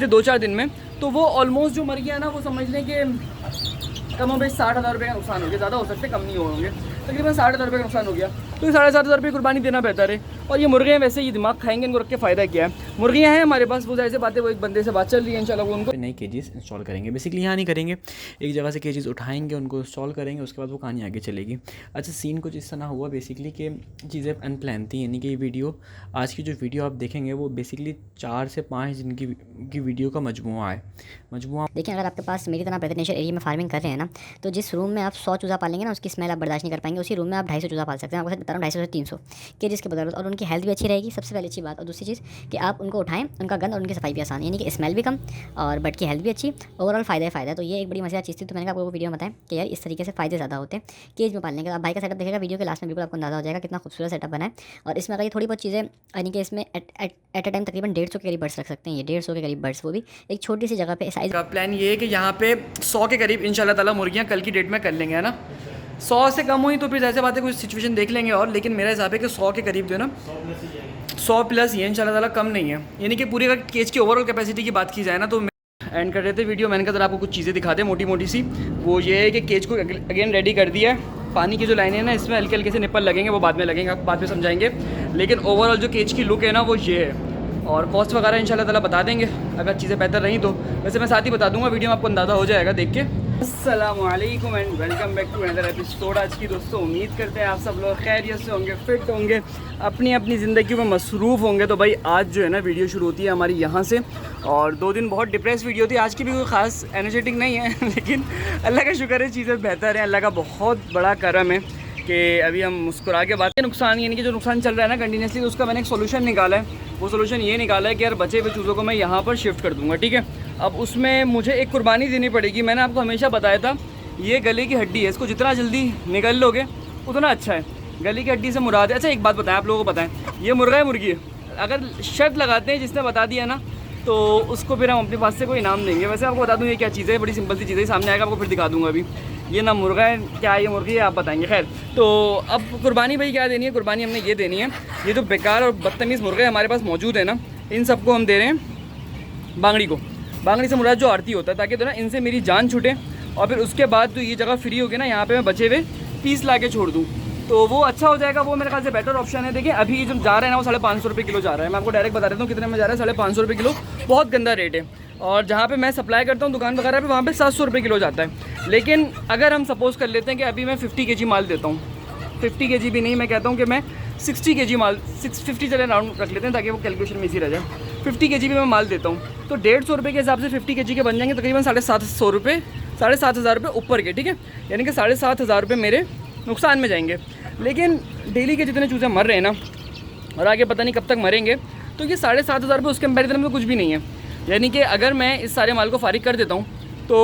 पिछले 2-4 दिन में, तो वो ऑलमोस्ट जो मर गया ना, वो समझ लें कि कम बेश 60,000 रुपये का नुकसान हो गया। ज़्यादा हो सकते कम नहीं होंगे, तकरीबन 60,000 रुपये का नुकसान हो गया। तो ये 7,500 रुपये कुर्बानी देना बेहतर है। और ये मुर्गे हैं, वैसे ये दिमाग खाएंगे, इनको रख के फ़ायदा क्या है। मुर्गियाँ हैं हमारे पास, वो ऐसे बातें, वो एक बंदे से बात चल रही है, इंशाल्लाह वो उनको नई केजेस इंस्टॉल करेंगे। बेसिकली यहाँ नहीं करेंगे, एक जगह से केजेस उठाएंगे, उनको इंस्टॉल करेंगे, उसके बाद वो कहानी आगे चलेगी। अच्छा, सीन कुछ इस तरह हुआ बेसिकली कि चीज़ें अनप्लान थी, यानी कि ये वीडियो, आज की जो वीडियो आप देखेंगे वो बेसिकली 4 से 5 दिन की वीडियो का मजमूआ है। देखिए, अगर आपके पास मेरी तरह रेजिडेंशियल एरिया में फार्मिंग कर रहे हैं ना, तो जिस रूम में आप 100 चूज़ा पालेंगे ना, उसकी स्मेल आप बर्दाश्त नहीं कर पाएंगे। उसी रूम में आप 250 चूज़ा पाल सकते हैं। आपको बता रहा हूँ, 250 से 300 केजीज़ के बदौलत, और उनकी हेल्थ भी अच्छी रहेगी, सबसे पहले अच्छी बात। और दूसरी चीज़ कि आप उनको उठाएं, उनका गंद और उनकी सफाई भी आसान, यानी कि स्मेल भी कम और बट की हेल्थ भी अच्छी, ओवरऑल फ़ायदा है। तो ये एक बड़ी मज़ेदार चीज़ थी। तो मैंने आपको वीडियो में बताया कि यार इस तरीके से फ़ायदे ज़्यादा होते हैं केज में पालने का। आप भाई का सेटअप देखेगा वीडियो के लास्ट में, बिल्कुल आपको अंदाज़ा हो जाएगा कितना खूबसूरत सेटअप बना है। और इसमें अगर ये थोड़ी बहुत चीज़ें, यानी कि इसमें एट अ टाइम तकरीबन 150 के करीब बर्ड्स रख सकते हैं। ये 150 के करीब बर्ड्स, वो भी एक छोटी सी जगह पे साइज का प्लान ये है कि यहाँ पे 100 के करीब इंशाल्लाह ताला मुर्गियाँ कल की डेट में कर लेंगे, है ना। 100 से कम हुई तो फिर ऐसे बातें कुछ सिचुएशन देख लेंगे और, लेकिन मेरा हिसाब है कि 100 के करीब जो है ना, 100 प्लस ये इंशाल्लाह ताला कम नहीं है। यानी कि पूरी अगर केज की ओवरऑल कैपेसिटी की बात की जाए ना, तो एंड कर रहे थे वीडियो, मैंने कहा जरा आपको कुछ चीज़ें दिखा दें मोटी मोटी सी। वो ये है कि केज को अगेन रेडी कर दिया है। पानी की जो लाइनें हैं ना, इसमें हल्के हल्के से निप्पल लगेंगे, वो बाद में लगेंगे, आप बाद में समझाएंगे। लेकिन ओवरऑल जो केज की लुक है ना, वो ये है। और कॉस्ट वगैरह इंशाल्लाह ताला बता देंगे अगर चीज़ें बेहतर रहीं तो। वैसे मैं साथ ही बता दूंगा, वीडियो में आपको अंदाज़ा हो जाएगा देख के। अस्सलामु अलैकुम and welcome back to another episode. आज की दोस्तों उम्मीद करते हैं आप सब लोग खैरियत से होंगे, फिट होंगे, अपनी अपनी ज़िंदगी में मसरूफ़ होंगे। तो भाई आज जो है ना वीडियो शुरू होती है हमारी यहाँ से, और 2 दिन बहुत डिप्रेस वीडियो थी। आज की भी कोई ख़ास एनर्जेटिक नहीं है लेकिन अल्लाह का शुक्र है चीज़ें बेहतर हैं। अल्लाह का बहुत बड़ा करम है कि अभी हम मुस्कुरा के बात, नुकसान यानी कि जो नुकसान चल रहा है ना कंटिन्यूसली, तो उसका मैंने एक सोल्यूशन निकाला है। वो सोल्यूशन ये निकाला है कि यार बचे हुए चूज़ों को मैं यहाँ पर शिफ्ट कर दूँगा, ठीक है। अब उसमें मुझे एक कुर्बानी देनी पड़ेगी। मैंने आपको हमेशा बताया था, ये गले की हड्डी है, इसको जितना जल्दी निकल लोगे उतना अच्छा है। गले की हड्डी से मुराद है। अच्छा एक बात बताएं, आप लोगों को बताएं, ये मुर्गा है मुर्गी है? अगर शर्त लगाते हैं जिसने बता दिया ना, तो उसको फिर हम अपने पास से कोई इनाम देंगे। वैसे आपको बता दूँ ये क्या चीज़ है, बड़ी सिंपल सी चीज़ है, सामने आएगा आपको फिर दिखा दूँगा। अभी ये ना मुर्गा है, क्या है ये मुर्गी है, आप बताएंगे। खैर, तो अब कुर्बानी भाई क्या देनी है? कुर्बानी हमने ये देनी है, ये जो बेकार और बदतमीज़ मुर्गे हमारे पास मौजूद है ना, इन सबको हम दे रहे हैं बांगड़ी को। बांगड़ी से मुराद जो आरती होता है, ताकि तो ना इनसे मेरी जान छूटे, और फिर उसके बाद जो ये जगह फ्री होगी ना, यहाँ पे मैं बचे हुए पीस ला के छोड़ दूँ, तो वो अच्छा हो जाएगा। वो मेरे ख्याल से बेटर ऑप्शन है। देखिए अभी जो जा रहा है ना, वो 550 रुपये किलो जा रहा है। मैं आपको डायरेक्ट बता देता हूँ कितने में जा रहा है। 550 रुपये किलो बहुत गंदा रेट है। और जहाँ पे मैं सप्लाई करता हूँ दुकान वगैरह पे, वहाँ पे 700 रुपये किलो जाता है। लेकिन अगर हम सपोज़ कर लेते हैं कि अभी मैं 50 kg माल देता हूँ, 50 kg भी नहीं, मैं कहता हूँ कि मैं 60 kg माल, 650 चले राउंड रख लेते हैं ताकि वो कैलकुलेशन में इसी रह जाए। 50 kg भी मैं माल देता हूँ, तो 150 रुपये के हिसाब से 50 kg के बन जाएंगे तकरीबन 750 रुपये, 7,500 रुपये ऊपर के, ठीक है। यानी कि 7,500 रुपये मेरे नुकसान में जाएंगे। लेकिन डेली के जितने चूज़े मर रहे हैं ना, और आगे पता नहीं कब तक मरेंगे, तो ये 7,500 रुपये उसके कंपेरिजन में कुछ भी नहीं है। यानी कि अगर मैं इस सारे माल को फारिग कर देता हूँ तो,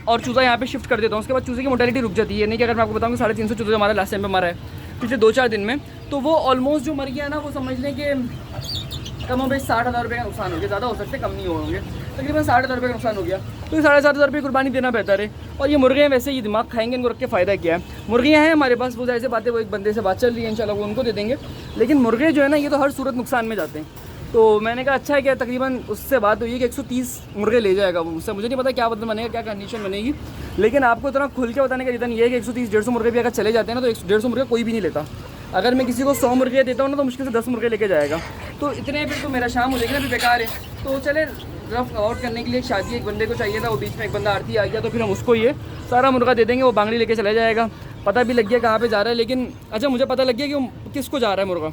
और चूज़ा यहाँ पे शिफ्ट कर देता हूँ, उसके बाद चूज़े की मोर्टेलिटी रुक जाती है। यानी कि अगर मैं आपको बताऊँ कि 350 चूज़े हमारा लास्ट टाइम पे मरा है पिछले 2-4 दिन में, तो वो ऑलमोस्ट जो मर गया ना, वो समझ लें कि कम बेश 60,000 रुपये का नुकसान हो गया। ज़्यादा हो सकते कम नहीं होंगे, तकरीबन 60,000 रुपये का नुकसान हो गया। तो ये 7,500 रुपये कुर्बानी देना बेहतर है। और ये मुर्गे हैं, वैसे ये दिमाग खाएंगे, इनको रख के फ़ायदा क्या है। मुर्गियाँ हैं हमारे पास, वो ऐसे बातें, वो एक बंदे से बात चल रही है, इंशाल्लाह वो उनको दे देंगे। लेकिन मुर्गे जो है ना, ये तो हर सूरत नुकसान में जाते हैं। तो मैंने कहा अच्छा है क्या, तकरीबन उससे बात हुई है कि 130 मुर्गे ले जाएगा वो मुझसे। मुझे नहीं पता क्या बदल बनेगा, क्या कंडीशन बनेगी, लेकिन आपको इतना खुल के बताने का रीज़न ये है कि 130-150 मुर्गे भी अगर चले जाते हैं ना, तो 150 मुर्गे कोई भी नहीं लेता। अगर मैं किसी को 100 मुर्गे देता हूँ ना, तो मुश्किल से 10 मुर्गे लेके जाएगा। तो इतने फिर तो मेरा शाम हो जाएगा, अभी बेकार है। तो चले रफ आउट करने के लिए शादी एक बंदे को चाहिए था, वो बीच में एक बंदा आरती आ गया, तो फिर हम उसको ये सारा मुर्गा दे देंगे, वो बांगड़ी लेके चला जाएगा। पता भी लग गया कहाँ पे जा रहा है। लेकिन अच्छा मुझे पता लग गया कि वो किसको जा रहा है मुर्गा,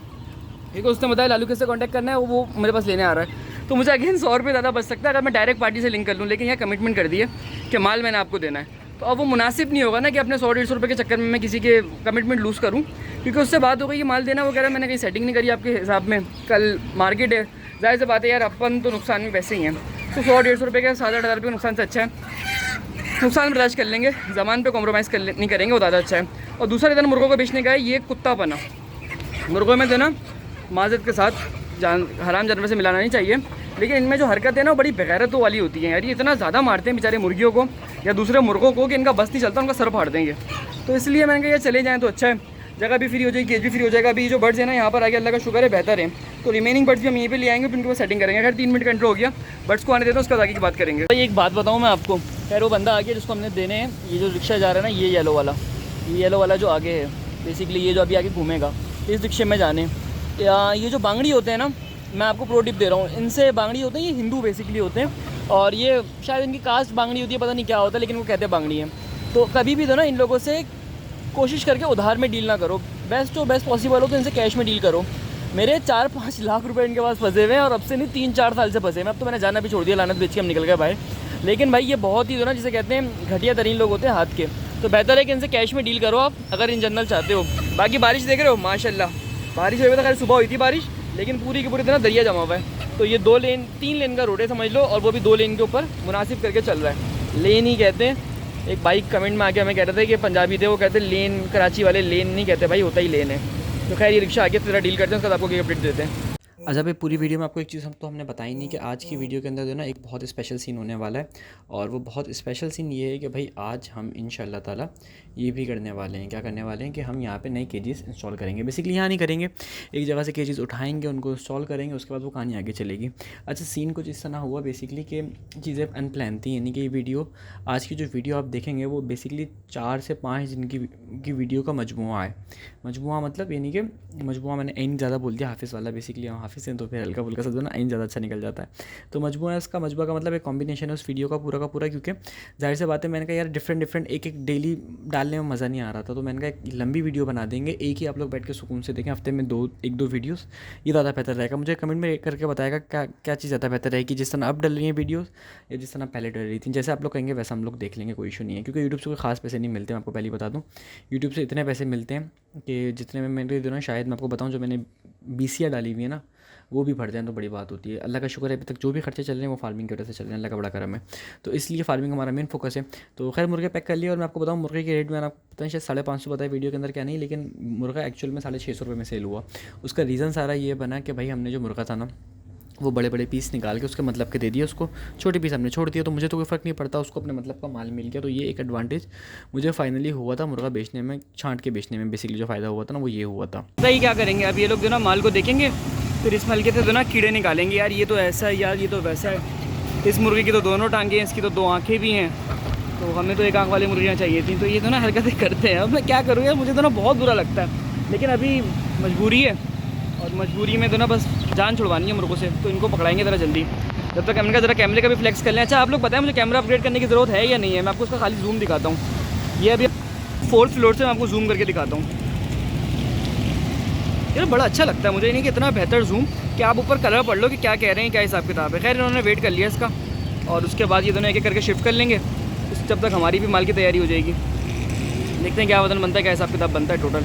क्योंकि उसने बताया लालू किससे कांटेक्ट करना है, वो मेरे पास लेने आ रहा है। तो मुझे अगेन 100 रुपये ज़्यादा बच सकता है अगर मैं डायरेक्ट पार्टी से लिंक कर लूँ। लेकिन यह कमिटमेंट कर दी है कि माल मैंने आपको देना है, तो अब वो मुनासिब नहीं होगा ना कि अपने 100-150 रुपये के चक्कर में मैं किसी के कमिटमेंट लूज़ करूँ, क्योंकि उससे बात हो गई कि माल देना वगैरह मैंने कहीं सेटिंग नहीं करी आपके हिसाब में। कल मार्केट है, जाहिर सी बात है यार, अपन तो नुकसान में वैसे ही हैं। तो 100-150 रुपये के 7,000-8,000 रुपये नुकसान से अच्छा है नुकसान बर्दाश्त कर लेंगे, ज़मान पे कॉम्प्रोमाइज़ नहीं करेंगे, वो ज़्यादा अच्छा है। और दूसरा रीज़न मुर्गों को बेचने का है, ये कुत्ता बना मुर्गों में देना माज़त के साथ हराम जानवर से मिलाना नहीं चाहिए। लेकिन इनमें जो हरकतें हैं ना, बड़ी बेगैरतों वाली होती हैं यार। ये इतना ज़्यादा मारते हैं बेचारे मुर्गियों को या दूसरे मुर्गों को कि इनका बस नहीं चलता, उनका सर फाड़ देंगे। तो इसलिए मैंने कहा यार चले जाएँ तो अच्छा है। जगह भी फ्री हो जाएगी, केज भी फ्री हो जाएगा। अभी जो बर्ड्स है ना यहाँ पर आगे अल्लाह का शुक्र है बेहतर है, तो रिमेनिंग बर्ड्स भी हम यहीं पे ले आएंगे, फिर उनके पास सेटिंग करेंगे। खैर 3 मिनट का इंट्रो हो गया, बर्ड्स को आने देता हूँ, उसके बाद आगे की बात करेंगे। भाई एक बात बताऊँ मैं आपको, खैर वो बंदा आ गया जिसको हमने देने हैं। ये जो रिक्शा जा रहा है ना, ये येलो वाला जो आगे है, बेसिकली ये जो अभी आगे घूमेगा, इस रिक्शे में जाने। ये जो बांगड़ी होते हैं ना, मैं आपको प्रो टिप दे रहा हूँ, इनसे बांगड़ी होते हैं, ये हिंदू बेसिकली होते हैं, और ये शायद इनकी कास्ट बांगड़ी होती है, पता नहीं क्या होता है, लेकिन वो कहते हैं बांगड़ी है। तो कभी भी तो ना इन लोगों से कोशिश करके उधार में डील ना करो, बेस्ट पॉसिबल हो तो इनसे कैश में डील करो। मेरे 4-5 लाख रुपए इनके पास फंसे हुए हैं, और अब से नहीं 3-4 साल से फंसे हैं। अब तो मैंने जाना भी छोड़ दिया, लानत बेच के हम निकल गए बाहर। लेकिन भाई ये बहुत ही जो ना जिसे कहते हैं घटिया तरीन लोग होते हैं हाथ के, तो बेहतर है कि इनसे कैश में डील करो आप, अगर इन जनरल चाहते हो। बाकी बारिश देख रहे हो, माशाल्लाह बारिश हुई, तो खैर सुबह हुई थी बारिश, लेकिन पूरी की पूरी तरह दरिया जमा हुआ है। तो ये 3 लेन का रोड है समझ लो, और वो भी 2 लेन के ऊपर मुनासिब करके चल रहा है। लेन ही कहते हैं। एक बाइक कमेंट में आके हमें कह रहे थे कि पंजाबी थे, वो कहते लेन, कराची वाले लेन नहीं कहते भाई, होता ही लेन है। तो खैर ये रिक्शा आगे तरह डील करते हैं, उसके बाद आपको अपडेट देते हैं। अच्छा भाई, पूरी वीडियो में आपको एक चीज़ हम तो हमने बताई नहीं कि आज की वीडियो के अंदर जो ना एक बहुत स्पेशल सीन होने वाला है, और वो बहुत स्पेशल सीन ये है कि भाई आज हम इंशाल्लाह ताला ये भी करने वाले हैं। क्या करने वाले हैं कि हम यहाँ पे नए केजेस इंस्टॉल करेंगे। बेसिकली यहाँ नहीं करेंगे, एक जगह से केजेस उठाएंगे, उनको इंस्टॉल करेंगे, उसके बाद वो कहानी आगे चलेगी। अच्छा, सीन कुछ इस तरह हुआ बेसिकली कि चीज़ें अनप्लान थी, यानी कि ये वीडियो, आज की जो वीडियो आप देखेंगे वो बेसिकली 4 से 5 दिन की वीडियो का मजमुआ है। मजमुआ मतलब यानी कि मजमुआ, मैंने ऐन ज़्यादा बोल दिया, हाफिज़ वाला, बेसिकली हम हाफिज़ हैं तो फिर हल्का फुल्का सा जो ना ऐन ज़्यादा अच्छा निकल जाता है। तो मजमुआ है उसका, मजमुआ का मतलब एक कॉम्बिनेशन है उस वीडियो का पूरा, क्योंकि जाहिर सी बात है, मैंने कहा यार डिफरेंट एक डेली डालने में मज़ा नहीं आ रहा था, तो मैंने कहा एक लंबी वीडियो बना देंगे, एक ही आप लोग बैठ के सुकून से देखें, हफ्ते में 1-2 वीडियोस, ये ज़्यादा बेहतर रहेगा। मुझे कमेंट में करके बताएगा क्या चीज़ ज़्यादा बेहतर रहेगी, जिस तरह अब डल रही है वीडियोस या जिस तरह पहले डल रही थी। जैसे आप लोग कहेंगे वैसा हम लोग देख लेंगे, कोई इशू नहीं है, क्योंकि यूट्यूब से कोई खास पैसे नहीं मिलते। मैं आपको पहले ही बता दूँ, यूट्यूब से इतने पैसे मिलते हैं कि जितने में मैंने दिनों शायद मैं आपको बताऊँ, जो मैंने BCA डाली हुई है ना, वो भी भर जाए तो बड़ी बात होती है। अल्लाह का शुक्र है, अभी तक जो भी खर्चे चल रहे हैं वो फार्मिंग की वजह से चल रहे हैं, अल्लाह का बड़ा करम है। तो इसलिए फार्मिंग हमारा मेन फोकस है। तो खैर मुर्गे पैक कर लिए, और मैं आपको बताऊँ मुर्गे के रेट मैंने आपको पता है शायद 550 बताया वीडियो के अंदर, क्या नहीं, लेकिन मुर्गा एक्चुअल में 650 रुपये में सेल हुआ। उसका रीज़न सारा ये बना कि भाई हमने जो मुर्गा था ना, वो बड़े पीस निकाल के उसके मतलब के दे दिए, उसको छोटे पीस हमने छोड़ दिया, तो मुझे तो कोई फ़र्क नहीं पड़ता, उसको अपने मतलब का माल मिल गया। तो ये एक एडवांटेज मुझे फाइनली हुआ था मुर्गा बेचने में, छांट के बेचने में। बेसिकली जो फ़ायदा हुआ था ना, वो ये हुआ था। सही क्या करेंगे अब ये लोग जो ना माल को देखेंगे, फिर इस हल्के से जो ना कीड़े निकालेंगे, यार ये तो ऐसा है, यार ये तो वैसा है, इस मुर्गे की तो दोनों टांगें हैं, इसकी तो 2 आँखें भी हैं, तो हमें तो 1 आँख वाली मुर्गियाँ चाहिए थी। तो ये तो ना हरकतें करते हैं। अब मैं क्या करूँ यार, मुझे तो ना बहुत बुरा लगता है, लेकिन अभी मजबूरी है, और मजबूरी में तो ना बस जान छुड़वानी है मुर्गों से, तो इनको पकड़ाएंगे ज़रा जल्दी। जब तक हमने ज़रा कैमरे का भी फ्लेक्स कर लें। अच्छा आप लोग बताएं मुझे कैमरा अपग्रेड करने की ज़रूरत है या नहीं है, मैं आपको उसका खाली जूम दिखाता हूँ। ये अभी 4th फ्लोर से मैं आपको जूम करके दिखाता हूँ। यार बड़ा अच्छा लगता है मुझे, नहीं कि इतना बेहतर जूम कि आप ऊपर कलर पढ़ लो कि क्या कह रहे हैं, क्या हिसाब किताब है। खैर इन्होंने वेट कर लिया इसका, और उसके बाद ये दोनों एक करके शिफ्ट कर लेंगे, जब तक हमारी भी माल की तैयारी हो जाएगी। देखते हैं क्या वजन बनता है, क्या हिसाब किताब बनता है टोटल।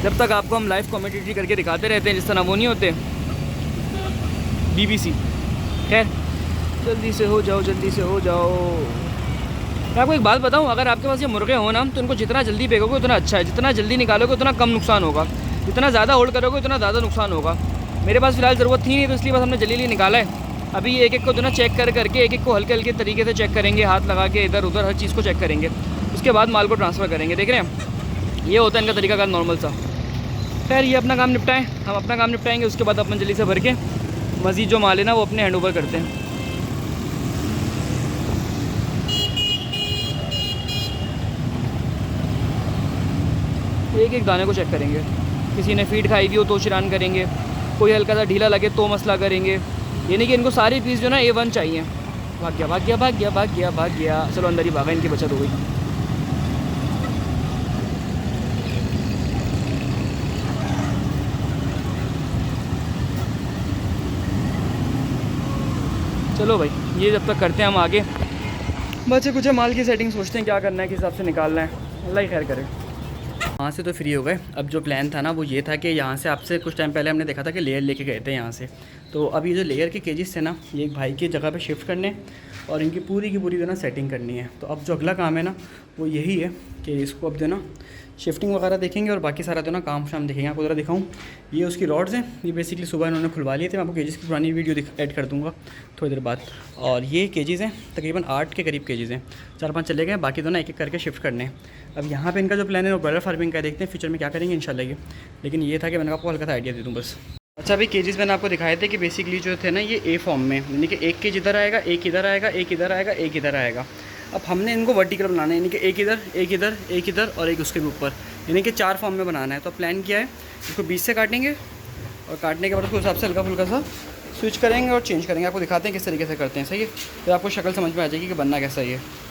जब तक आपको हम लाइव कमेंट्री करके दिखाते रहते हैं, जिस तरह वो नहीं होते BBC। खैर जल्दी से हो जाओ, जल्दी से हो जाओ। मैं आपको एक बात बताऊं, अगर आपके पास ये मुर्गे हो ना, तो इनको जितना जल्दी बेचोगे उतना अच्छा है, जितना जल्दी निकालोगे उतना कम नुकसान होगा, जितना ज़्यादा होल्ड करोगे उतना ज़्यादा नुकसान होगा। मेरे पास फ़िलहाल ज़रूरत थी नहीं, तो इसलिए बस हमने जल्दी निकाला है। अभी एक को जो ना चेक करके एक को हल्के तरीके से चेक करेंगे, हाथ लगा के इधर उधर हर चीज़ को चेक करेंगे, उसके बाद माल को ट्रांसफ़र करेंगे। देख रहे हैं, ये होता है इनका तरीका का नॉर्मल सा। खैर ये अपना काम निपटाएं, हम अपना काम निपटाएंगे, उसके बाद अपन जल्दी से भर के मज़ीद जो माल है ना वो अपने हैंड ओवर करते हैं। एक दाने को चेक करेंगे, किसी ने फीड खाई हुई हो तो चिरान करेंगे, कोई हल्का सा ढीला लगे तो मसला करेंगे। यानी कि इनको सारे पीस जो ना A1 चाहिए। भाग गया, चलो अंदर ही भागा, इनकी बचत हो गई। चलो भाई ये जब तक करते हैं हम आगे, बच्चे कुछ माल की सेटिंग सोचते हैं क्या करना है, किस हिसाब से निकालना है, अल्लाह ही खैर करे। वहाँ से तो फ्री हो गए। अब जो प्लान था ना वो ये था कि यहाँ से आपसे कुछ टाइम पहले हमने देखा था कि लेयर लेके गए थे यहाँ से, तो अब ये जो लेयर के केजेस थे ना, ये एक भाई की जगह पे शिफ्ट करने और इनकी पूरी की पूरी जो ना सेटिंग करनी है। तो अब जो अगला काम है ना वो यही है कि इसको अब जो ना शिफ्टिंग वगैरह देखेंगे और बाकी सारा जो ना काम शाम देखेंगे। आपको ज़रा दिखाऊँ, ये उसकी रॉड्स हैं, ये बेसिकली सुबह इन्होंने खुलवा लिए थे। मैं आपको केजेस की पुरानी वीडियो ऐड कर दूँगा थोड़ी देर बाद। और ये केजेस हैं, तकरीबन 8 के करीब केजेस हैं, 4-5 चले गए, बाकी तो ना एक एक करके शिफ्ट करने हैं। अब यहाँ पे इनका जो प्लान है वो ब्रॉयलर फार्मिंग का, देखते हैं फ्यूचर में क्या करेंगे इंशाल्लाह ये। लेकिन ये था कि मैंने आपको हल्का सा आइडिया दे दूँ बस। अच्छा, अभी केजेस मैंने आपको दिखाए थे कि बेसिकली जो थे ना ये ए फॉर्म में, यानी कि एक केज इधर आएगा, एक इधर आएगा, एक इधर आएगा, एक इधर आएगा। अब हमने इनको वर्टिकल बनाना है, यानी कि एक इधर, एक इधर, एक इधर और एक उसके भी ऊपर, यानी कि 4 फॉर्म में बनाना है। तो प्लान किया है इसको 20 से काटेंगे और काटने के बाद उसको हिसाब से हल्का फुल्का सा स्विच करेंगे और चेंज करेंगे। आपको दिखाते हैं किस तरीके से करते हैं, सही है? फिर आपको शक्ल समझ में आ जाएगी कि बनना कैसा ही है।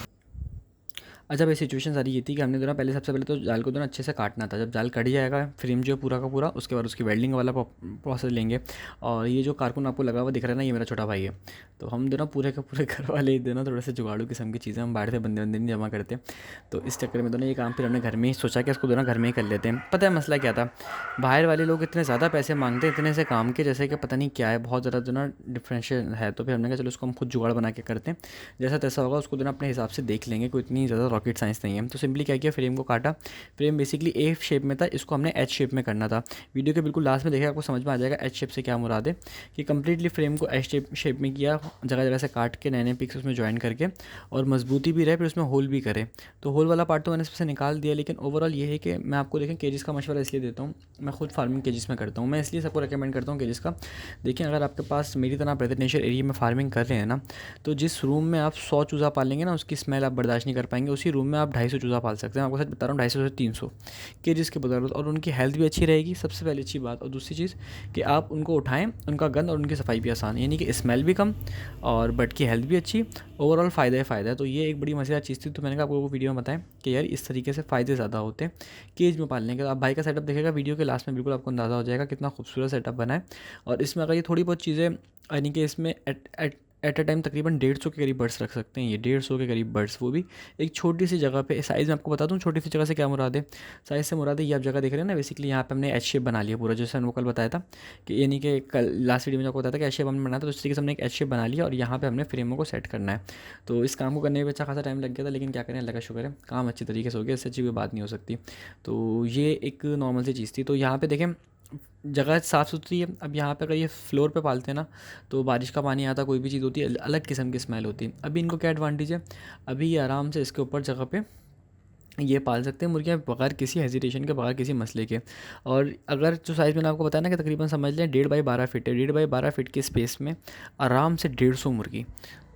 अच्छा भाई, सिचुएशन सारी ये थी कि हमने दोनों पहले सबसे पहले तो जाल को दोनों अच्छे से काटना था। जब जाल कट जाएगा फ्रेम जो पूरा का पूरा, उसके बाद उसकी वेल्डिंग वाला प्रोसेस लेंगे। और ये जो कारकुन आपको लगा हुआ दिख रहा है ना, ये मेरा छोटा भाई है। तो हम दोनों पूरे के पूरे घर वाले दोनों थोड़े से जुगाड़ू किस्म की चीज़ें, हम बाहर से बंदे नहीं जमा करते। तो इस चक्कर में दोनों ये काम फिर हमने घर में ही सोचा कि इसको दोनों घर में ही कर लेते हैं। पता है मसला क्या था, बाहर वाले लोग इतने ज़्यादा पैसे मांगते हैं इतने से काम के, जैसे कि पता नहीं क्या है, बहुत ज़्यादा जो ना डिफरेंशियल है। तो फिर हमने कहा चलो उसको हम खुद जुगाड़ बना के करते हैं, जैसा तैसा होगा उसको दोनों अपने हिसाब से देख लेंगे, कोई इतनी ज़्यादा रॉकेट साइंस नहीं है। तो सिंपली क्या किया, फ्रेम को काटा। फ्रेम बेसिकली ए शेप में था, इसको हमने एच शेप में करना था। वीडियो के बिल्कुल लास्ट में देखिए, आपको समझ में आ जाएगा एच शेप से क्या मुराद है। कि कंप्लीटली फ्रेम को एच शेप में किया, जगह जगह से काट के नए नए पिक्स उसमें ज्वाइन करके, और मजबूती भी रहे, फिर उसमें होल भी करे। तो होल वाला पार्ट तो मैंने सबसे निकाल दिया। लेकिन ओवरऑल ये है कि मैं आपको देखें केजेस का मशवरा इसलिए देता हूँ, मैं खुद फार्मिंग केजेस में करता हूँ, मैं इसलिए सबको रिकमेंड करता हूँ केजेस का। देखिए, अगर आपके पास मेरी तरह रेजिडेंशियल एरिया में फार्मिंग कर रहे हैं ना, तो जिस रूम में आप 100 चूज़ा पालेंगे ना, उसकी स्मेल आप बर्दाश्त नहीं कर पाएंगे। उसी रूम में आप 250 चूज़ा पाल सकते हैं। आपको सच बता रहा हूँ, 250 से 300 केजेस के बदौलत। और उनकी हेल्थ भी अच्छी रहेगी, सबसे पहली अच्छी बात। और दूसरी चीज़ कि आप उनको उठाएं, उनका गंद और उनकी सफाई भी आसान, यानी कि स्मेल भी कम और बट की हेल्थ भी अच्छी। ओवरऑल फ़ायदा ही फ़ायदा है। तो ये एक बड़ी मज़ेदार चीज़ थी। तो मैंने कहा आपको वीडियो में बताएं कि यार इस तरीके से फ़ायदे ज़्यादा होते हैं केज में पालने के। आप भाई का सेटअप देखेगा वीडियो के लास्ट में, बिल्कुल आपको अंदाज़ा हो जाएगा कितना खूबसूरत सेटअप बना है। और इसमें अगर ये थोड़ी बहुत चीज़ें, यानी कि इसमें एट अ टाइम तकरीबन 150 के करीब बर्ड्स रख सकते हैं। ये 150 के करीब बर्ड्स, वो भी एक छोटी सी जगह पे। साइज़ में आपको बता दूं, छोटी सी जगह से क्या मुराद है, साइज़ से मुराद है ये आप जगह देख रहे हैं ना, बेसिकली यहाँ पे हमने एच शेप बना लिया पूरा, जैसे हमने कल बताया था कि, यानी कि कल लास्ट वीडियो में आपको बताया था कि एच शेप हमने बनाया था। तो इस तरीके से हमने एक एच शेप बना लिया और यहाँ पर हमने फ्रेमों को सेट करना है। तो इस काम को करने में अच्छा खासा टाइम लग गया था, लेकिन क्या करें, अल्लाह का शुक्र है काम अच्छी तरीके से हो गया। इससे अच्छी कोई बात नहीं हो सकती। तो ये एक नॉर्मल सी चीज़ थी। तो यहाँ पर देखें जगह साफ़ सुथरी है। अब यहाँ पे अगर ये फ्लोर पे पालते हैं ना, तो बारिश का पानी आता, कोई भी चीज़ होती है, अलग किस्म की स्मेल होती है। अभी इनको क्या एडवांटेज है, अभी ये आराम से इसके ऊपर जगह पे ये पाल सकते हैं मुर्गियाँ बगैर किसी हेजिटेशन के, बगैर किसी मसले के। और अगर जो साइज़ मैंने आपको बताया ना कि तकरीबन समझ लें 1.5 बाई 12 फीट है, 1.5 बाई 12 फीट के स्पेस में आराम से 150 मुर्गी।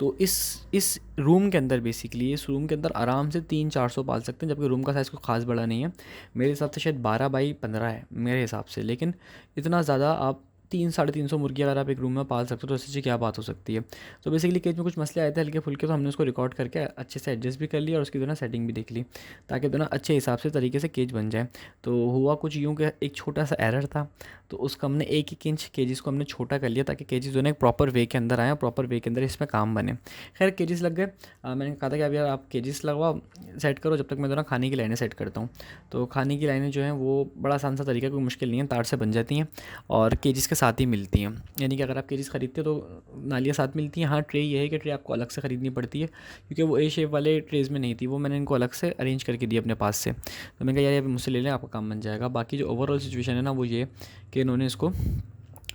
तो इस रूम के अंदर बेसिकली, इस रूम के अंदर आराम से 300-400 पाल सकते हैं। जबकि रूम का साइज़ कोई ख़ास बड़ा नहीं है, मेरे हिसाब से शायद 12 बाई 15 है मेरे हिसाब से। लेकिन इतना ज़्यादा आप 300-350 मुर्गी अगर आप एक रूम में पाल सकते हो तो इससे क्या बात हो सकती है। तो बेसिकली केज में कुछ मसले आए थे हल्के फुल्के, तो हमने उसको रिकॉर्ड करके अच्छे से एडजस्ट भी कर लिया और उसकी दोनों सेटिंग भी देख ली, ताकि दोनों अच्छे हिसाब से तरीके से केज बन जाए। तो हुआ कुछ यूँ कि एक छोटा सा एरर था, तो उसका हमने 1-1 इंच केजेस को हमने छोटा कर लिया, ताकि केजेस दोनों एक प्रॉपर वे के अंदर आए और प्रॉपर वे के अंदर इसमें काम बने। खैर केजेस लग गए। मैंने कहा था कि अब यार आप केजेस लगवाओ, सेट करो, जब तक मैं दोनों खाने की लाइनें सेट करता हूँ। तो खाने की लाइनें जो हैं वो बड़ा आसान सा तरीका, कोई मुश्किल नहीं है, तार से बन जाती हैं और केजेस के साथ ही मिलती हैं। यानी कि अगर आप केजेस ख़रीदते हो तो नालियाँ साथ मिलती हैं। हाँ, ट्रे ये है कि ट्रे आपको अलग से ख़रीदनी पड़ती है, क्योंकि वो ए शेप वाले ट्रेज़ में नहीं थी, वो मैंने इनको अलग से अरेंज करके दी अपने पास से। तो मैंने कहा यार मुझसे ले लें, आपका काम बन जाएगा। बाकी जो ओवरऑल सिचुएशन है ना, वो ये कि इन्होंने इसको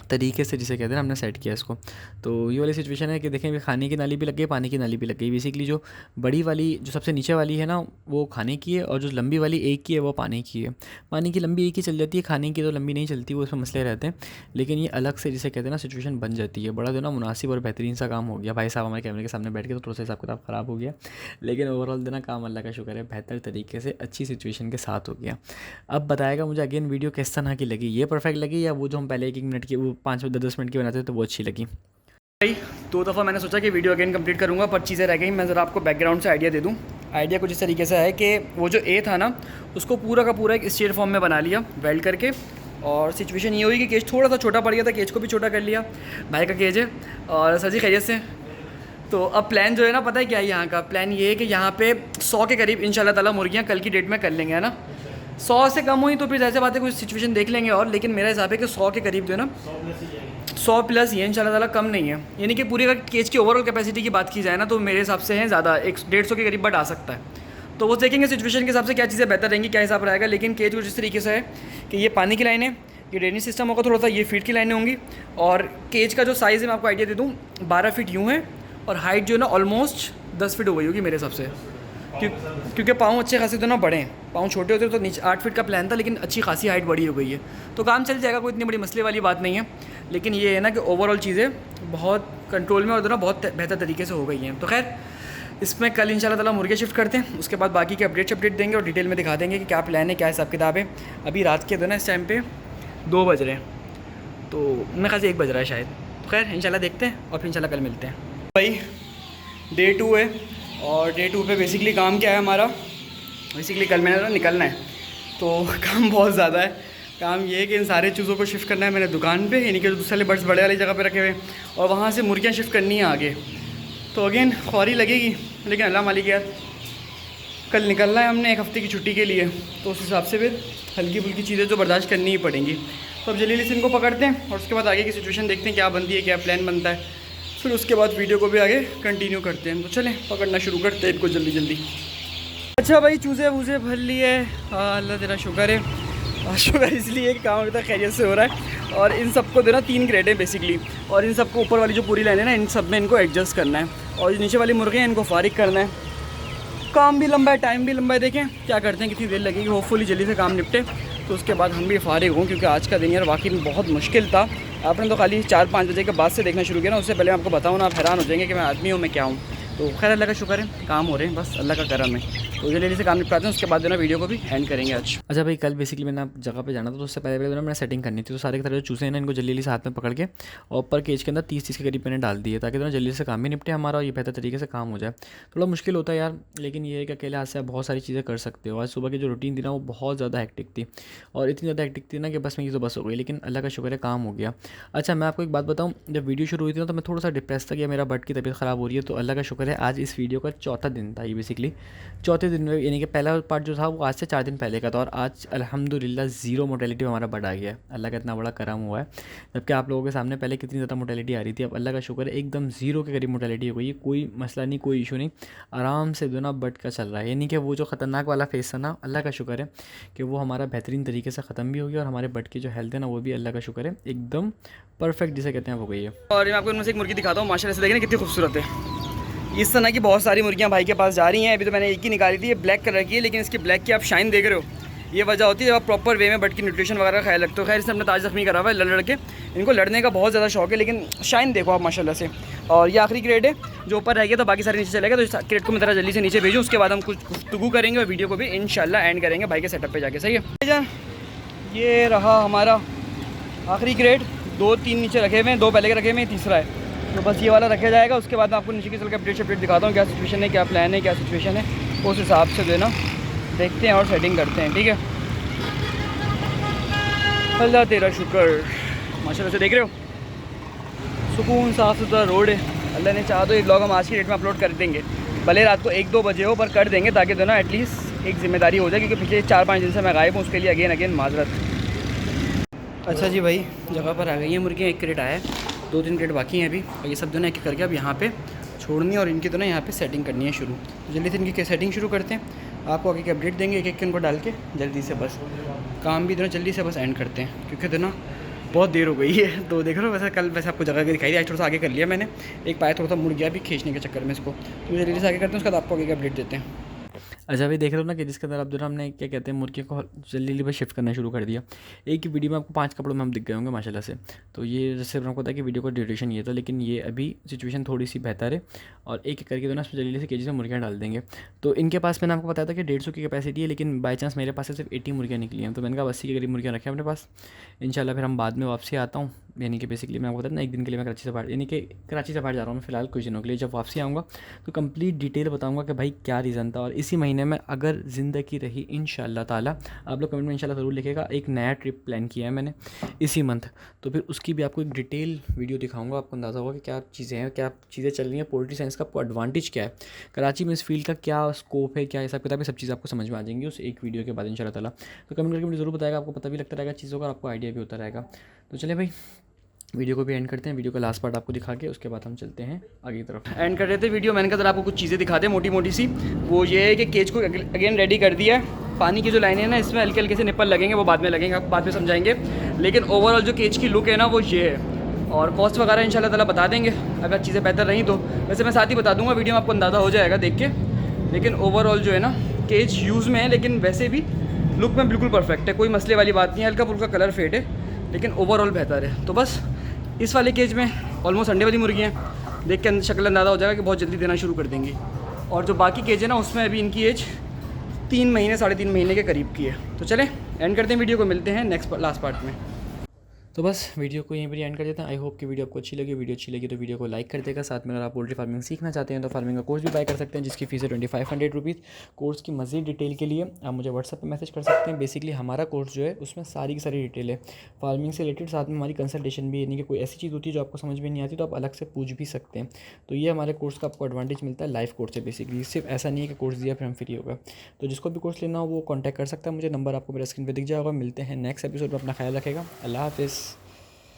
तरीके से, जिसे कहते हैं, हमने सेट किया इसको। तो ये वाली सिचुएशन है कि देखें अभी खाने की नाली भी लग गई, पानी की नाली भी लग गई। बेसिकली जो बड़ी वाली, जो सबसे नीचे वाली है ना, वो खाने की है, और जो लंबी वाली एक की है वो पानी की है। पानी की लंबी एक ही चल जाती है, खाने की तो लंबी नहीं चलती, वो इसमें मसले रहते हैं। लेकिन ये अलग से, जिसे कहते हैं ना, सिचुएशन बन जाती है। बड़ा जो ना मुनासिब और बेहतरीन सा काम हो गया। भाई साहब हमारे कैमरे के सामने बैठ के तो थोड़ा सा हिसाब किताब ख़राब हो गया, लेकिन ओवरऑल देना काम अल्लाह का शुक्र है बेहतर तरीके से अच्छी सिचुएशन के साथ हो गया। अब बताएगा मुझे अगेन वीडियो किस तरह की लगी, ये परफेक्ट लगी या वो जो हम पहले 1-1 मिनट की, वो 5-10 मिनट की बनाते थे तो वो अच्छी लगी। भाई 2 दफ़ा मैंने सोचा कि वीडियो अगेन कंप्लीट करूँगा, पर चीज़ें रह गई। मैं ज़रा आपको बैकग्राउंड से आइडिया दे दूँ। आइडिया कुछ इस तरीके से है कि वो जो ए था ना, उसको पूरा का पूरा एक स्टील फॉर्म में बना लिया वेल्ड करके। और सिचुएशन ये हुई कि केज थोड़ा सा छोटा पड़ गया था, केज को भी छोटा कर लिया। भाई का केज है और सर जी खैरियत से। तो अब प्लान जो है ना, पता है क्या है यहाँ का प्लान, ये है कि यहाँ पे 100 के करीब इंशाल्लाह ताला मुर्गियाँ कल की डेट में कर लेंगे, है ना। 100 से कम हुई तो फिर ऐसे बात है, कुछ सिचुएशन देख लेंगे और, लेकिन मेरा हिसाब है कि 100 के करीब जो है ना, 100 प्लस ये इंशाल्लाह ताला कम नहीं है, यानी कि पूरी अगर केज की ओवरऑल कैपेसिटी की बात की जाए ना तो मेरे हिसाब से है ज़्यादा 150 के करीब बट आ सकता है। तो वो देखेंगे सिचुएशन के हिसाब से क्या चीज़ें बेहतर रहेंगी, क्या हिसाब रहेगा। लेकिन केज कुछ इस तरीके से है कि ये पानी की लाइन है, ये ड्रेनेज सिस्टम होगा थोड़ा सा, ये फीट की लाइनें होंगी। और केज का जो साइज़ है मैं आपको आइडिया दे दूँ, 12 फीट यूँ है और हाइट जो है ना ऑलमोस्ट 10 फीट हो गई होगी मेरे हिसाब से, क्योंकि पाँव अच्छे खासे तो ना बड़े हैं, पाँव छोटे होते तो नीचे 8 फीट का प्लान था, लेकिन अच्छी खासी हाइट बड़ी हो गई है तो काम चल जाएगा, कोई इतनी बड़ी मसले वाली बात नहीं है। लेकिन ये है ना कि ओवरऑल चीज़ें बहुत कंट्रोल में और दोनों बहुत बेहतर तरीके से हो गई हैं। तो खैर इसमें कल इंशाल्लाह ताला मुर्गे शिफ्ट करते हैं, उसके बाद बाकी के अपडेट देंगे और डिटेल में दिखा देंगे कि क्या प्लान है, क्या हिसाब किताब है। अभी रात के इस टाइम पे 2 बज रहे हैं, तो मेरे ख्याल से 1 बज रहा है शायद। तो खैर इंशाल्लाह देखते हैं और फिर इंशाल्लाह कल मिलते हैं। भाई डे 2 है और डे 2 पे बेसिकली काम क्या है हमारा, बेसिकली कल मैंने निकलना है तो काम बहुत ज़्यादा है। काम ये है कि इन सारे चीज़ों को शिफ्ट करना है मैंने दुकान पे, यानी कि जो दूसरे बर्ड्स बड़े वाली जगह पे रखे हुए, और वहाँ से मुर्गियाँ शिफ्ट करनी है आगे। तो अगेन ख्वारी लगेगी, लेकिन अल्लाह मालिक यार कल निकलना है हमने 1 हफ़्ते की छुट्टी के लिए, तो उस हिसाब से फिर हल्की फुल्की चीज़ें तो बर्दाश्त करनी ही पड़ेंगी। तो अब जल्दी से इनको पकड़ते हैं और उसके बाद आगे की सिचुएशन देखते हैं क्या बनती है, क्या प्लान बनता है, फिर उसके बाद वीडियो को भी आगे कंटिन्यू करते हैं। तो चलें पकड़ना शुरू करते हैं इनको जल्दी जल्दी। अच्छा भाई चूज़े वूज़े भर लिए, अल्लाह तेरा शुक्र है। शुक्र इसलिए कि काम इतना खैरियत से हो रहा है। और इन सबको देना 3 ग्रेड है बेसिकली, और इन सबको ऊपर वाली जो पूरी लाइन है ना, इन सब में इनको एडजस्ट करना है, और जो नीचे वाली मुर्गे हैं इनको फारिग करना है। काम भी लंबा है, टाइम भी लंबा है, देखें क्या करते हैं, कितनी देर लगेगी। होपफुली जल्दी से काम निपटे तो उसके बाद हम भी फारिग हों, क्योंकि आज का दिन यार वाकई में बहुत मुश्किल था। आपने तो खाली 4-5 बजे के बाद से देखना शुरू किया ना, उससे पहले मैं आपको बताऊँ ना आप हैरान हो जाएंगे कि मैं आदमी हूँ, मैं क्या हूँ। तो खैर अल्लाह का शुक्र है काम हो रहे हैं, बस अल्लाह का करम है। तो जल्दी से काम निपटाते हैं, उसके बाद जो ना वीडियो को भी एंड करेंगे आज। अच्छा भाई कल बेसिकली मैंने जगह पे जाना था, तो उससे पहले जो ना मैंने सेटिंग करनी थी, तो सारे के सारे जो चूसे हैं ना इनको जल्दी से हाथ में पकड़ के और ऊपर केज के अंदर 30 के करीब मैंने डाल दिए, ताकि ना जल्दी से काम भी निपटे हमारा और ये बेहतर तरीके से काम हो जाए। थोड़ा मुश्किल होता है यार, लेकिन ये है कि अकेले हाथ से आप बहुत सारी चीज़ें कर सकते हो। आज सुबह की जो रूटीन थी ना वो बहुत ज़्यादा हेक्टिक थी, और इतनी ज़्यादा हेक्टिक थी ना कि बस मेरी तो बस हो गई, लेकिन अल्लाह का शुक्र है काम हो गया। अच्छा मैं आपको एक बात बताऊँ, जब वीडियो शुरू हुई थी ना तो मैं थोड़ा सा डिप्रेस था कि मेरा बर्ड की तबीयत ख़राब हो रही है, तो अल्लाह का शुक्र है आज इस वीडियो का चौथा दिन था। ये बेसिकली चौथे दिन में, यानी कि पहला पार्ट जो था वो आज से 4 दिन पहले का था, और आज अल्हम्दुलिल्लाह 0 मोर्टेलिटी हमारा बर्ड आ गया है। अल्लाह का इतना बड़ा करम हुआ है, जबकि आप लोगों के सामने पहले कितनी ज़्यादा मोर्टेलिटी आ रही थी, अब अल्लाह का शुक्र है एकदम 0 के करीब मोर्टेलिटी हो गई है। कोई मसला नहीं, कोई इशू नहीं, आराम से जो ना बर्ड का चल रहा है। यानी कि वो जो ख़तरनाक वाला फेस था ना, अल्लाह का शुक्र है कि वो हमारा बेहतरीन तरीके से ख़त्म भी हो गया, और हमारे बर्ड की जो हेल्थ है ना वो भी अल्लाह का शुक्र है एकदम परफेक्ट जिसे कहते हैं हो गई है। और मैं आपको इनमें से एक मुर्गी दिखाता हूँ, माशाल्लाह से देखें कितनी खूबसूरत है। इस तरह की बहुत सारी मुर्गियाँ भाई के पास जा रही हैं। अभी तो मैंने एक ही निकाली थी, ये ब्लैक कलर की है, लेकिन इसकी ब्लैक की आप शाइन देख रहे हो, ये वजह होती है जब आप प्रॉपर वे में बर्ड की न्यूट्रिशन वगैरह का ख्याल रखते हो। खैर इसने अपना ताज जख्मी करा हुआ है लड़ के, इनको लड़ने का बहुत ज़्यादा शौक है, लेकिन शाइन देखो आप माशाल्लाह से। और ये आखिरी ग्रेड है जो ऊपर रह गया, तो बाकी सारे नीचे चलेगा। तो इस क्रेड को मैं ज़रा जल्दी से नीचे भेजूँ, उसके बाद हम कुछ गुफ्तगू करेंगे और वीडियो को भी इंशाल्लाह एंड करेंगे भाई के सेटअप पे जाके। सही है, ये रहा हमारा आखिरी ग्रेड। 2-3 नीचे रखे हुए हैं, 2 पहले के रखे हुए हैं, तीसरा है, तो बस ये वाला रखा जाएगा। उसके बाद मैं आपको नीचे की चल के अपडेट दिखाता हूँ, क्या सिचुएशन है, क्या प्लान है, क्या सिचुएशन है, उस हिसाब से जो है ना देखते हैं और सेटिंग करते हैं। ठीक है, अल्लाह तेरा शुक्र, माशाल्लाह से देख रहे हो सुकून, साफ़ सुथरा रोड है। अल्लाह ने चाहा तो ये ब्लॉग हम आज की डेट में अपलोड कर देंगे, भले रात को 1-2 बजे हो, पर कर देंगे, ताकि जो ना एटलीस्ट एक जिम्मेदारी हो जाए, क्योंकि पिछले 4-5 दिन से मैं गायब हूँ, उसके लिए अगेन माजरत। अच्छा जी भाई जगह पर आ गई है मुर्गियाँ, 1 क्रेट आया है, 2-3 क्रेट बाकी हैं अभी, और ये सब जो ना एक करके अब यहाँ पे छोड़नी है और इनकी तो ना यहाँ पे सेटिंग करनी है शुरू। तो जल्दी से इनकी सेटिंग शुरू करते हैं, आपको आगे के अपडेट देंगे एक एक इनको डाल के जल्दी से। बस काम भी दोनों जल्दी से बस एंड करते हैं, क्योंकि तो ना बहुत देर हो गई है। तो देख रहे हो, वैसे कल वैसे आपको जगह की दिखाई दी, आज थोड़ा सा आगे कर लिया मैंने, एक पाया थोड़ा सा मुड़ गया भी खींचने के चक्कर में इसको, तो जल्दी से आगे करते हैं, उसके बाद आपको आगे के अपडेट देते हैं। अच्छा भाई देख रहे हो ना कि जिसके अंदर अब जो हमने क्या कहते हैं मुर्गी को जल्दी बस शिफ्ट करना शुरू कर दिया। एक ही वीडियो में आपको 5 कपड़ों में हम दिख गए होंगे माशाल्लाह से। तो ये जैसे आपको पता है कि वीडियो का ड्यूरेशन ये था, लेकिन ये अभी सिचुएशन थोड़ी सी बेहतर है, और एक करके जो ना उसमें जल्दी से केजी से मुर्गियाँ डाल देंगे। तो इनके पास मैंने आपको बताया था कि 150 की कैपेसिटी है, लेकिन बाई चांस मेरे पास से सिर्फ 80 मुर्गियाँ निकली हैं, तो मैंने कहा 80 के करीब मुर्गियाँ रखें अपने पास। इंशाल्लाह फिर हम बाद में वापसी आता हूँ, यानी कि बेसिकली मैं आपको बताया ना 1 दिन के लिए मैं कराची से बाहर, यानी कि कराची से बाहर जा रहा हूँ मैं फ़िलहाल कुछ दिनों के लिए। जब वापसी आऊँगा तो कंप्लीट डिटेल बताऊँगा कि भाई क्या रीज़न था, और इसी महीने में अगर ज़िंदगी रही इंशाल्लाह ताला, आप लोग कमेंट में इंशाल्लाह ज़रूर लिखेगा, एक नया ट्रिप प्लान किया है मैंने इसी मंथ, तो फिर उसकी भी आपको एक डिटेल वीडियो दिखाऊंगा, आपको अंदाज़ा होगा कि क्या चीज़ें हैं, क्या चीज़ें चल रही हैं, पोल्ट्री साइंस का आपको एडवांटेज क्या है, कराची में इस फील्ड का क्या स्कोप है, क्या हिसाब किताब है, सब चीज़ आपको समझ में आ जाएंगी उस एक वीडियो के बाद इंशाल्लाह ताला। तो कमेंट करके मुझे ज़रूर बताएगा, आपको पता भी लगता रहेगा चीज़ों का, आपको आइडिया भी होता रहेगा। तो चले भाई वीडियो को भी एंड करते हैं, वीडियो का लास्ट पार्ट आपको दिखा के उसके बाद हम चलते हैं आगे की तरफ। एंड कर रहे थे वीडियो, मैंने कहा आपको कुछ चीज़ें दिखाते हैं मोटी मोटी सी। वो ये है कि केज को अगेन रेडी कर दिया है। पानी की जो लाइनें हैं ना, इसमें हल्के हल्के से निप्पल लगेंगे, वो बाद में लगेंगे, आप बाद में समझाएंगे। लेकिन ओवरऑल जो केज की लुक है ना वो ये है। और कॉस्ट वगैरह इंशाल्लाह ताला बता देंगे अगर चीज़ें बेहतर रहीं तो। वैसे मैं साथ ही बता दूंगा, वीडियो में आपको अंदाज़ा हो जाएगा देख के। लेकिन ओवरऑल जो है ना केज यूज़ में है, लेकिन वैसे भी लुक में बिल्कुल परफेक्ट है, कोई मसले वाली बात नहीं है। हल्का फुल्का कलर फेड है लेकिन ओवरऑल बेहतर है। तो बस इस वाले केज में ऑलमोस्ट अंडे वाली मुर्गियाँ देख के शक्ल अंदाज़ा हो जाएगा कि बहुत जल्दी देना शुरू कर देंगी। और जो बाकी केज है ना उसमें अभी इनकी एज 3 महीने 3.5 महीने के करीब की है। तो चलें एंड करते हैं वीडियो को, मिलते हैं नेक्स्ट लास्ट पार्ट में। तो बस वीडियो को यहीं पर एंड कर देते हैं। आई होप कि वीडियो आपको अच्छी लगी। वीडियो अच्छी लगी तो वीडियो को लाइक कर देगा। साथ में अगर आप पोल्ट्री फार्मिंग सीखना चाहते हैं तो फार्मिंग का कोर्स भी बाय कर सकते हैं, जिसकी फ़ीस है 2500 रुपीज़। कोर्स की मज़ीद डिटेल के लिए आप मुझे व्हाट्सएप पे मैसेज कर सकते हैं। बेसिकली हमारा कोर्स जो है उसमें सारी की सारी डिटेल है फार्मिंग से रिलेटेड। साथ में हमारी कंसल्टेशन भी, यानी कि कोई ऐसी चीज़ होती है जो आपको समझ में नहीं आती तो आप अलग से पूछ भी सकते हैं। तो ये हमारे कोर्स का आपको एडवांटेज मिलता है लाइव कोर्स से। बेसिकली सिर्फ ऐसा नहीं है कि कोर्स दिया फिर हम फ्री होगा। तो जिसको भी कोर्स लेना हो वो कॉन्टैक्ट कर सकता है मुझे, नंबर आपको मेरे स्क्रीन पर दिख जाएगा। मिलते हैं नेक्स्ट एपिसोड में, अपना ख्याल रखेगा। अल्लाह हाफ़िज़।